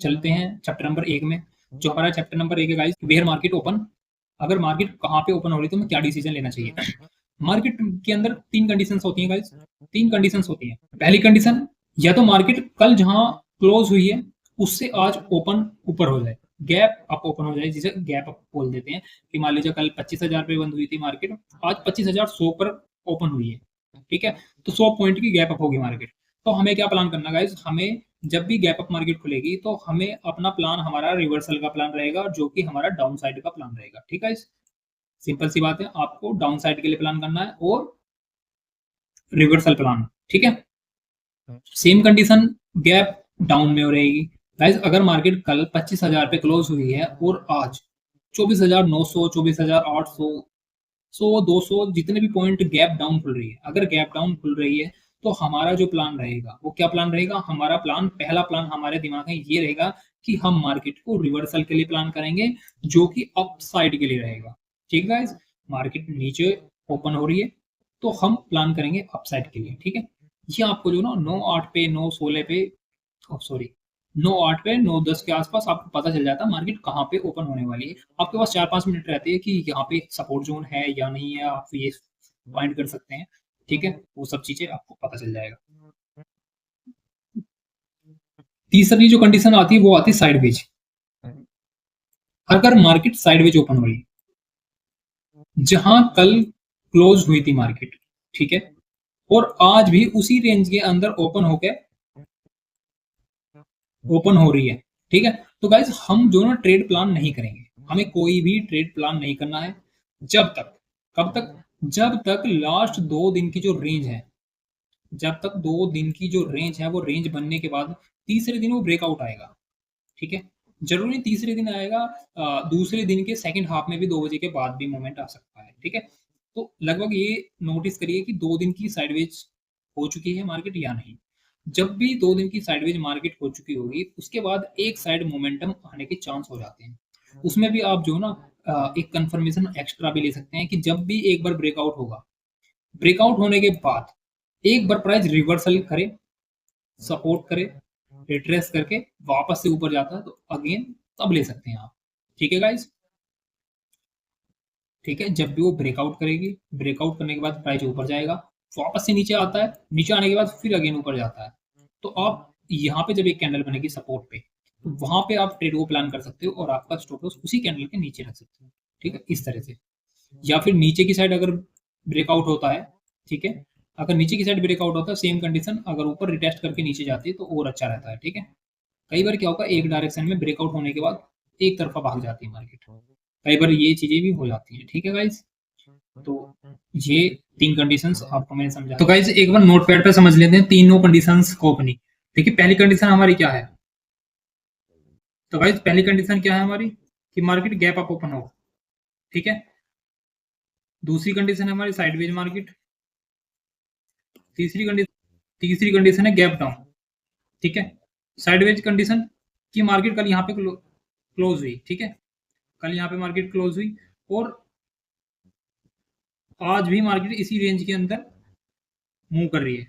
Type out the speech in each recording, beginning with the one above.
चलते हैं chapter number 1 में। जो हमारा चैप्टर नंबर 1 है गाइस, वेयर मार्केट ओपन। अगर मार्केट कहाँ पे ओपन हो रही है तो हमें क्या डिसीजन लेना चाहिए। मार्केट के अंदर 3 कंडीशंस होती हैं गाइस, 3 कंडीशंस होती हैं। पहली कंडीशन, या तो मार्केट कल जहाँ क्लोज हुई है उससे आज ओपन ऊपर हो जाए, गैप अप ओपन हो जाए, जिसे गैप अप बोल देते हैं। कि मान लीजिए कल 25,000 पे बंद हुई थी मार्केट, आज 25,100 पर ओपन हुई है, ठीक है। तो 100 पॉइंट की गैप अप होगी मार्केट। तो हमें क्या प्लान करना गाइस, हमें जब भी गैप अप मार्केट खुलेगी तो हमें अपना प्लान हमारा रिवर्सल का प्लान रहेगा, जो कि हमारा डाउन साइड का प्लान रहेगा, ठीक है। सिंपल सी बात है, आपको डाउन साइड के लिए प्लान करना है और रिवर्सल प्लान, ठीक है। सेम कंडीशन गैप डाउन में हो रहेगी गाइस। अगर मार्केट कल 25,000 पे क्लोज हुई है और आज 24,900, 24,800, 100, 200 जितने भी पॉइंट गैप डाउन खुल रही है, अगर गैप डाउन खुल रही है तो हमारा जो प्लान रहेगा वो क्या प्लान रहेगा। हमारा प्लान, पहला प्लान हमारे दिमाग में ये रहेगा कि हम मार्केट को रिवर्सल के लिए प्लान करेंगे, जो कि अप साइड के लिए रहेगा, ठीक है गाइस। मार्केट नीचे ओपन हो रही है तो हम प्लान करेंगे अप साइड के लिए, ठीक है। ये आपको जो ना 9:08 पे, 9:16 पे, सॉरी 9:08 पे, 9:10 के आसपास आपको पता चल जाता है मार्केट कहाँ पे ओपन होने वाली है। आपके पास 4-5 मिनट रहते हैं कि यहाँ पे सपोर्ट जोन है या नहीं है, आप ये फाइंड कर सकते हैं, ठीक है। वो सब चीजें आपको पता चल जाएगा। तीसरी जो कंडीशन आती है वो आती है साइडवेज। अगर मार्केट साइडवेज ओपन हो रही है, जहां कल क्लोज हुई थी मार्केट, ठीक है, और आज भी उसी रेंज के अंदर ओपन हो रही है, ठीक है। तो गाइज हम जो ना ट्रेड प्लान नहीं करेंगे, हमें कोई भी ट्रेड प्लान नहीं करना है जब तक, कब तक, जब तक लास्ट 2 दिन की जो रेंज है, जब तक 2 दिन की जो रेंज है वो रेंज बनने के बाद तीसरे दिन वो ब्रेकआउट आएगा, ठीक है। जरूरी नहीं तीसरे दिन आएगा, दूसरे दिन के सेकंड हाफ में भी 2 बजे के बाद भी मोमेंट आ सकता है, ठीक है। तो लगभग ये नोटिस करिए कि 2 दिन की साइडवेज हो चुकी है मार्केट या नहीं। जब भी 2 दिन की साइडवेज मार्केट हो चुकी होगी उसके बाद एक साइड मोमेंटम आने के चांस हो जाते हैं। उसमें भी आप जो ना एक कंफर्मेशन एक्स्ट्रा भी ले सकते हैं कि जब भी एक बार ब्रेकआउट होगा, ब्रेकआउट होने के बाद एक बार प्राइस रिवर्सल करे, सपोर्ट करे, रिट्रेस करके वापस से ऊपर जाता है तो अगेन तब ले सकते हैं आप, ठीक है गाइस। ठीक है, जब भी वो ब्रेकआउट करेगी, ब्रेकआउट करने के बाद प्राइस ऊपर जाएगा, वापस से नीचे आता है, नीचे आने के बाद फिर अगेन ऊपर जाता है, तो आप यहाँ पे जब एक कैंडल बनेगी सपोर्ट पे, तो वहां पे आप ट्रेड को प्लान कर सकते हो और आपका स्टॉप लॉस उसी कैंडल के नीचे रख सकते हो, ठीक है, इस तरह से। या फिर नीचे की साइड अगर ब्रेकआउट होता है, ठीक है, अगर नीचे की साइड ब्रेकआउट होता है सेम कंडीशन, अगर ऊपर रिटेस्ट करके नीचे जाती है तो और अच्छा रहता है, ठीक है। कई बार क्या होगा, एक डायरेक्शन में ब्रेकआउट होने के बाद एक तरफा भाग जाती है मार्केट, कई बार ये चीजें भी हो जाती हैं, ठीक है गाइस। तो ये 3 कंडीशंस आपको मैंने समझा। तो गाइस एक बार नोटपैड पे समझ लेते हैं तीनों कंडीशंस को अपनी। देखिए पहली कंडीशन हमारी क्या है, तो गाइस पहली कंडीशन क्या है हमारी, कि मार्केट गैप अप ओपन हो, ठीक है। दूसरी कंडीशन है हमारी साइडवेज मार्केट। तीसरी कंडीशन है गैप डाउन, ठीक है। साइडवेज कंडीशन कि मार्केट कल यहाँ पे क्लोज हुई, ठीक है, कल यहाँ पे मार्केट क्लोज हुई और आज भी मार्केट इसी रेंज के अंदर मूव कर रही है,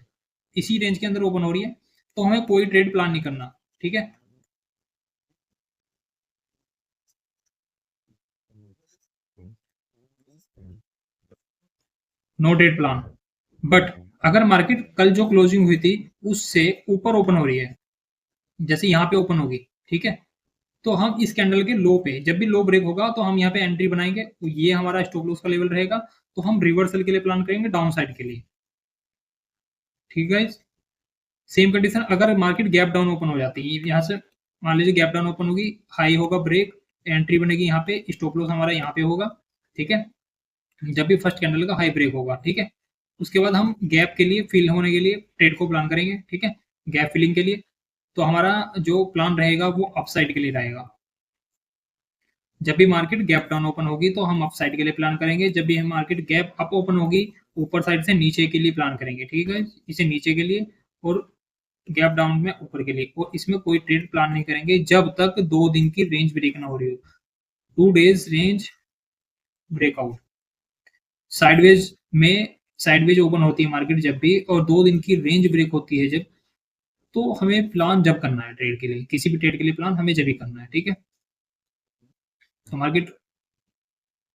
इसी रेंज के अंदर ओपन हो रही है, तो हमें कोई ट्रेड प्लान नहीं करना, ठीक है। No trade plan. बट अगर मार्केट कल जो क्लोजिंग हुई थी उससे ऊपर ओपन हो रही है, जैसे यहाँ पे ओपन होगी, ठीक है, तो हम इस कैंडल के लो पे, जब भी लो ब्रेक होगा तो हम यहाँ पे एंट्री बनाएंगे, तो ये हमारा स्टॉप लॉस का लेवल रहेगा, तो हम रिवर्सल के लिए प्लान करेंगे डाउन साइड के लिए, ठीक है। सेम कंडीशन अगर मार्केट गैप डाउन ओपन हो जाती है, यहाँ से मान लीजिए गैप डाउन ओपन होगी, हाई होगा ब्रेक, एंट्री बनेगी यहाँ पे, स्टॉप लॉस हमारा यहाँ पे होगा, ठीक है, जब भी फर्स्ट कैंडल का हाई ब्रेक होगा, ठीक है। उसके बाद हम गैप के लिए फिल होने के लिए ट्रेड को प्लान करेंगे, ठीक है, गैप फिलिंग के लिए। तो हमारा जो प्लान रहेगा वो अपसाइड के लिए रहेगा। जब भी मार्केट गैप डाउन ओपन होगी तो हम अप साइड के लिए प्लान करेंगे, जब भी हम मार्केट गैप अप ओपन होगी ऊपर साइड से नीचे के लिए प्लान करेंगे, ठीक है, इसे नीचे के लिए, और गैप डाउन में ऊपर के लिए, और इसमें कोई ट्रेड प्लान नहीं करेंगे जब तक 2 दिन की रेंज ब्रेक ना हो रही हो, 2 days range breakout. Sideways open होती है मार्केट जब भी, और 2 दिन की रेंज ब्रेक होती है जब, तो हमें प्लान जब करना है ट्रेड के लिए, किसी भी ट्रेड के लिए प्लान हमें जब ही करना है, ठीक है। तो मार्केट,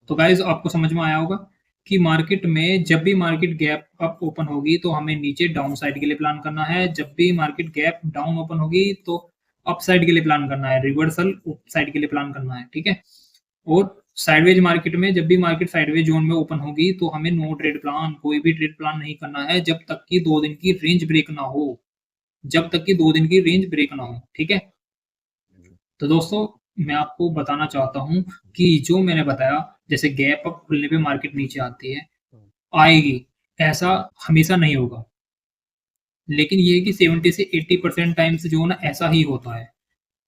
तो गाइज आपको समझ में आया होगा कि मार्केट में जब भी मार्केट गैप अप ओपन होगी तो हमें नीचे डाउन साइड के लिए प्लान करना है, जब भी मार्केट गैप डाउन ओपन होगी तो अप साइड के लिए प्लान करना है, रिवर्सल अप साइड के लिए प्लान करना है, ठीक है। और साइडवेज मार्केट में जब भी मार्केट साइडवेज जोन में ओपन होगी तो हमें नो ट्रेड प्लान, कोई भी ट्रेड प्लान नहीं करना है जब तक कि 2 दिन की रेंज ब्रेक ना हो, जब तक कि 2 दिन की रेंज ब्रेक ना हो, ठीक है। तो दोस्तों मैं आपको बताना चाहता हूँ कि जो मैंने बताया, जैसे गैप अप खुलने पे मार्केट नीचे आती है, आएगी, ऐसा हमेशा नहीं होगा। लेकिन ये है कि 70 से 80% टाइम्स जो है ना ऐसा ही होता है।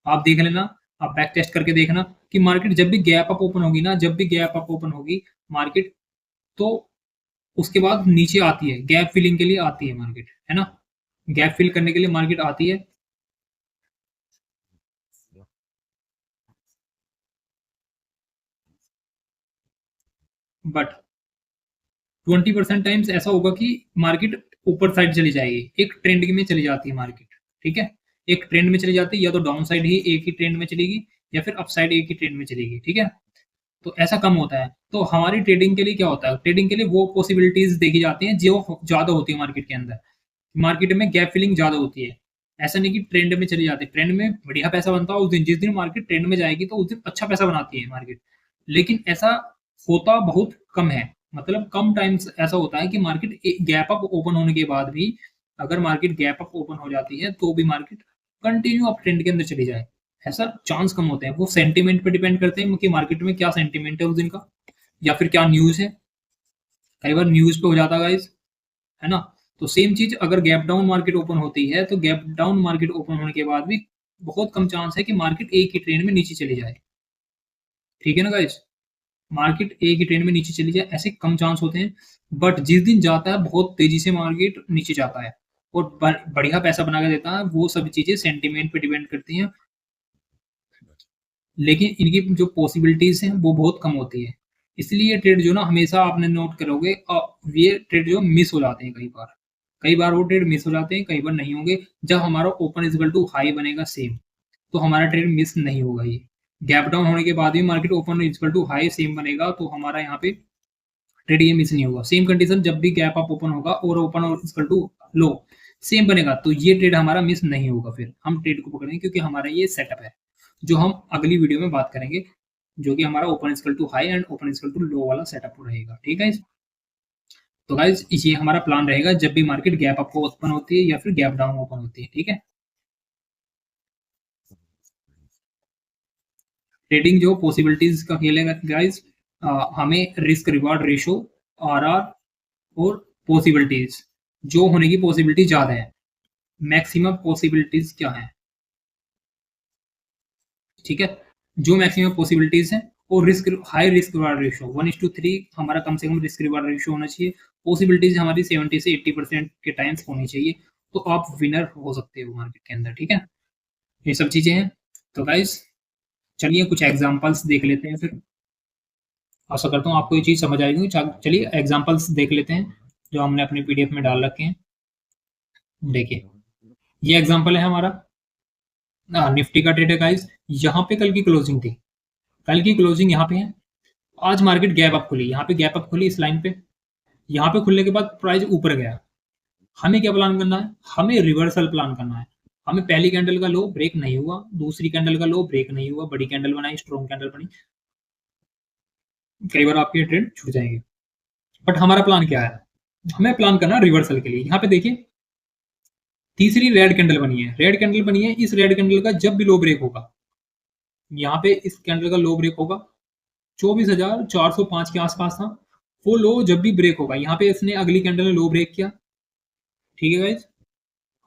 आप देख लेना, आप बैक टेस्ट करके देखना कि मार्केट जब भी गैप अप ओपन होगी ना, जब भी गैप अप ओपन होगी मार्केट, तो उसके बाद नीचे आती है, गैप फिलिंग के लिए आती है मार्केट, है ना? गैप फिल करने के लिए मार्केट आती है। बट 20% टाइम्स ऐसा होगा कि मार्केट ऊपर साइड चली जाएगी, एक ट्रेंड में चली जाती है मार्केट, ठीक है। एक ट्रेंड में चली जाती है, या तो डाउन साइड ही एक ही ट्रेंड में चलेगी या फिर अप साइड एक ही ट्रेंड में चलेगी, ठीक है। तो ऐसा कम होता है। तो हमारी ट्रेडिंग के लिए क्या होता है, ट्रेडिंग के लिए वो पॉसिबिलिटीज देखी जाती हैं जो ज्यादा होती है मार्केट के अंदर। मार्केट में गैप फिलिंग ज्यादा होती है, ऐसा नहीं कि ट्रेंड में चली जाती है, ट्रेंड में बढ़िया पैसा बनता है उस दिन, जिस दिन मार्केट ट्रेंड में जाएगी तो उस दिन अच्छा पैसा बनाती है मार्केट। लेकिन ऐसा होता बहुत कम है, मतलब कम टाइम्स ऐसा होता है कि मार्केट गैप अप ओपन होने के बाद भी, अगर मार्केट गैप अप ओपन हो जाती है तो भी मार्केट कंटिन्यू अप ट्रेंड के अंदर चली जाए, ऐसा चांस कम होते हैं। वो सेंटीमेंट पे डिपेंड करते हैं कि मार्केट में क्या सेंटीमेंट है उस दिन का, या फिर क्या न्यूज है। कई बार न्यूज पे हो जाता है गाइस, है ना। तो सेम चीज अगर गैप डाउन मार्केट ओपन होती है तो गैप डाउन मार्केट ओपन होने के बाद भी बहुत कम चांस है कि मार्केट एक ही ट्रेंड में नीचे चली जाए, ठीक है ना गाइस। मार्केट एक ही ट्रेंड में नीचे चली जाए ऐसे कम चांस होते हैं। बट जिस दिन जाता है बहुत तेजी से मार्केट नीचे जाता है और बढ़िया पैसा बना के देता है, वो सभी चीजें सेंटीमेंट पे डिपेंड करती हैं। लेकिन इनकी जो पॉसिबिलिटीज हैं वो बहुत कम होती है। इसलिए ये ट्रेड जो ना हमेशा आपने नोट करोगे, ये ट्रेड जो मिस हो जाते हैं कई बार, कई बार वो ट्रेड मिस हो जाते हैं, कई बार नहीं होंगे। जब हमारा ओपन इक्वल टू हाई बनेगा सेम, तो हमारा ट्रेड मिस नहीं होगा। ये गैप डाउन होने के बाद भी market open equal to high same बनेगा तो हमारा यहाँ पे ट्रेड ये मिस नहीं होगा। सेम कंडीशन जब भी गैप अप ओपन होगा और ओपन और इक्वल टू लो सेम बनेगा तो ये ट्रेड हमारा मिस नहीं होगा, फिर हम ट्रेड को पकड़ेंगे क्योंकि हमारा ये सेटअप है जो हम अगली वीडियो में बात करेंगे, जो कि हमारा open equal to high and open equal to low वाला सेटअप रहेगा, ठीक है। तो गाइज ये हमारा प्लान रहेगा जब भी मार्केट गैप अप ओपन होती है या फिर गैप डाउन ओपन होती है, ठीक है। ट्रेडिंग जो पॉसिबिलिटीज का खेल है गाइज, हमें रिस्क रिवार्ड रेशो, आरआर और पॉसिबिलिटीज, जो होने की पॉसिबिलिटी ज्यादा है, मैक्सिमम पॉसिबिलिटीज क्या है, ठीक है। जो मैक्सिमम पॉसिबिलिटीज है और risk, high risk reward ratio 1:3 हमारा कम से कम रिस्क रिवार्ड रेशो होना चाहिए। पॉसिबिलिटीज हमारी 70 से 80% के टाइम्स होनी चाहिए, तो आप विनर हो सकते हो मार्केट के अंदर, ठीक है। ये सब चीजें हैं। तो गाइस चलिए कुछ एग्जांपल्स देख लेते हैं फिर। आशा करता हूँ आपको ये चीज समझ आएगी। चलिए एग्जांपल्स देख लेते हैं जो हमने अपने पीडीएफ में डाल रखे हैं। देखिए ये एग्जांपल है हमारा निफ्टी का ट्रेड है गाइस। यहाँ पे कल की क्लोजिंग थी, कल की क्लोजिंग यहाँ पे है। आज मार्केट गैप अप खुली, यहाँ पे गैप अप खुली इस लाइन पे, यहाँ पे खुलने के बाद प्राइस ऊपर गया। हमें क्या प्लान करना है, हमें रिवर्सल प्लान करना है। हमें पहली कैंडल का लो ब्रेक नहीं हुआ, दूसरी कैंडल का लो ब्रेक नहीं हुआ, बड़ी कैंडल बनाई, स्ट्रॉन्ग कैंडल बनी, कई बार आपके ट्रेड छूट जाएंगे। बट हमारा प्लान क्या है, हमें प्लान करना रिवर्सल के लिए। यहाँ पे देखिए तीसरी रेड कैंडल बनी है, रेड कैंडल बनी है। इस रेड कैंडल का जब भी लो ब्रेक होगा, यहाँ पे इस कैंडल का लो ब्रेक होगा 24,405 के आसपास था, वो लो जब भी ब्रेक होगा, यहाँ पे इसने अगली कैंडल ने लो ब्रेक किया, ठीक है गाइज,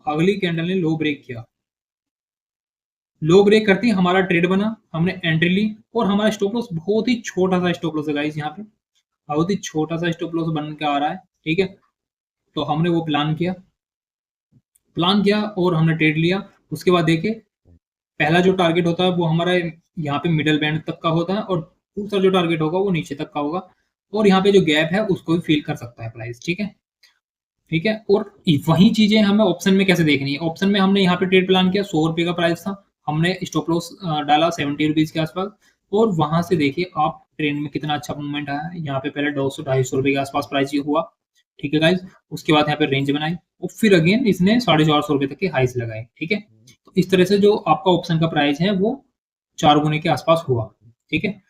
अगली कैंडल ने लो ब्रेक किया। लो ब्रेक करते ही हमारा ट्रेड बना, हमने एंट्री ली और हमारा स्टॉप लॉस बहुत ही छोटा सा स्टॉप लॉस है गाइज, यहाँ पे बहुत ही छोटा सा स्टॉप लॉस बन के आ रहा है, ठीक है। तो हमने वो प्लान किया और हमने ट्रेड लिया। उसके बाद देखिए पहला जो टारगेट होता है वो हमारा यहाँ पे मिडल बैंड तक का होता है और दूसरा जो टारगेट होगा वो नीचे तक का होगा, और यहाँ पे जो गैप है उसको भी फील कर सकता है प्राइस, ठीक है। ठीक है। और वही चीजें हमें ऑप्शन में कैसे देखनी है। ऑप्शन में हमने यहाँ पे ट्रेड प्लान किया, 100 रुपए का प्राइस था, हमने स्टॉप लॉस डाला 70 रुपीज के आसपास, और वहां से देखिए आप ट्रेंड में कितना अच्छा मूवमेंट आया है। यहाँ पे पहले 200-250 रुपए के आसपास प्राइस हुआ, ठीक है गाइज। उसके बाद यहाँ पे रेंज बनाई और फिर अगेन इसने 450 रुपए तक के हाइस लगाए, ठीक है। तो इस तरह से जो आपका ऑप्शन का प्राइस है वो 4 गुने के आसपास हुआ, ठीक है।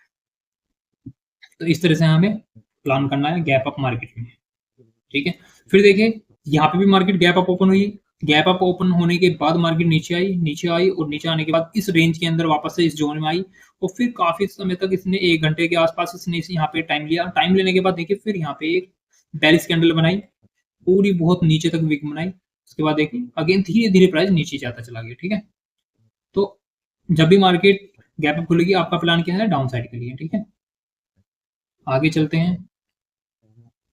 तो इस तरह से हमें प्लान करना है गैप अप मार्केट में, ठीक है। फिर देखिए यहाँ पे भी मार्केट गैप अप ओपन हुई, गैप अप ओपन होने के बाद मार्केट नीचे आई और नीचे आने के बाद इस रेंज के अंदर वापस से इस जोन में आई और फिर काफी समय तक इसने 1 घंटे के आसपास इसने यहाँ पे टाइम लिया। टाइम लेने के बाद देखिए फिर यहाँ पे एक बेरिश कैंडल बनाई, पूरी बहुत नीचे तक विक बनाई। उसके बाद देखिए अगेन धीरे धीरे प्राइस नीचे जाता चला गया, ठीक है। तो जब भी मार्केट गैप अप खुलेगी आपका प्लान क्या है, डाउन साइड के लिए, ठीक है। आगे चलते हैं,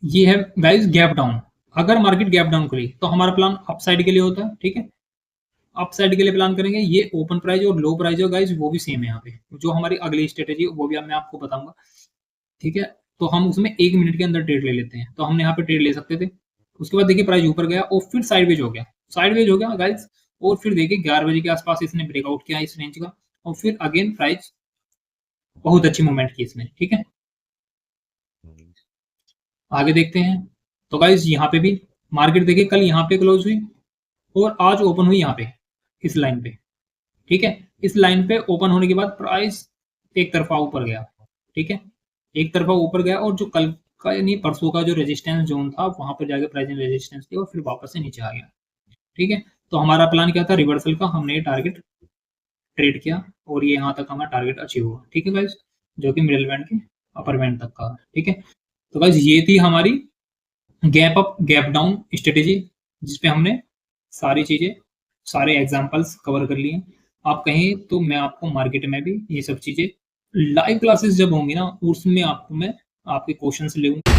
ये है गाइस गैप डाउन। अगर मार्केट गैप डाउन खुली तो हमारा प्लान अप साइड के लिए होता है, ठीक है। अप साइड के लिए प्लान करेंगे, ये ओपन प्राइस और लो प्राइस है गाइस वो भी सेम है। यहाँ पे जो हमारी अगली स्ट्रेटेजी वो भी मैं आपको बताऊंगा, ठीक है। तो हम उसमें 1 मिनट के अंदर ट्रेड ले लेते हैं, तो हमने यहाँ पे ट्रेड ले सकते थे। उसके बाद देखिए प्राइस ऊपर गया और फिर साइडवेज हो गया, साइडवेज हो गया गाइस। और फिर देखिए 11 बजे के आसपास इसने ब्रेकआउट किया इस रेंज का और फिर अगेन प्राइस बहुत अच्छी मूवमेंट की इसने, ठीक है। आगे देखते हैं, तो गाइस यहाँ पे भी मार्केट देखिए कल यहाँ पे क्लोज हुई और आज ओपन हुई यहाँ पे इस लाइन पे, ठीक है। इस लाइन पे ओपन होने के बाद प्राइस एक तरफा ऊपर गया, ठीक है। एक तरफा ऊपर गया और जो कल का यानी परसों का जो रेजिस्टेंस जोन था वहां पर जाकर प्राइस ने रेजिस्टेंस किया और फिर वापस से नीचे आ गया, ठीक है। तो हमारा प्लान क्या था, रिवर्सल का। हमने टारगेट ट्रेड किया और ये यहाँ तक हमारा टारगेट अचीव हुआ, ठीक है गाइस, जो कि मिडिल बैंड के अपर बैंड तक का, ठीक है। तो गाइस ये थी हमारी gap up gap down strategy, जिसपे हमने सारी चीजें सारे एग्जांपल्स कवर कर लिए। आप कहें तो मैं आपको मार्केट में भी ये सब चीजें लाइव क्लासेस जब होंगी ना उसमें आपको मैं आपके क्वेश्चंस लूंगा।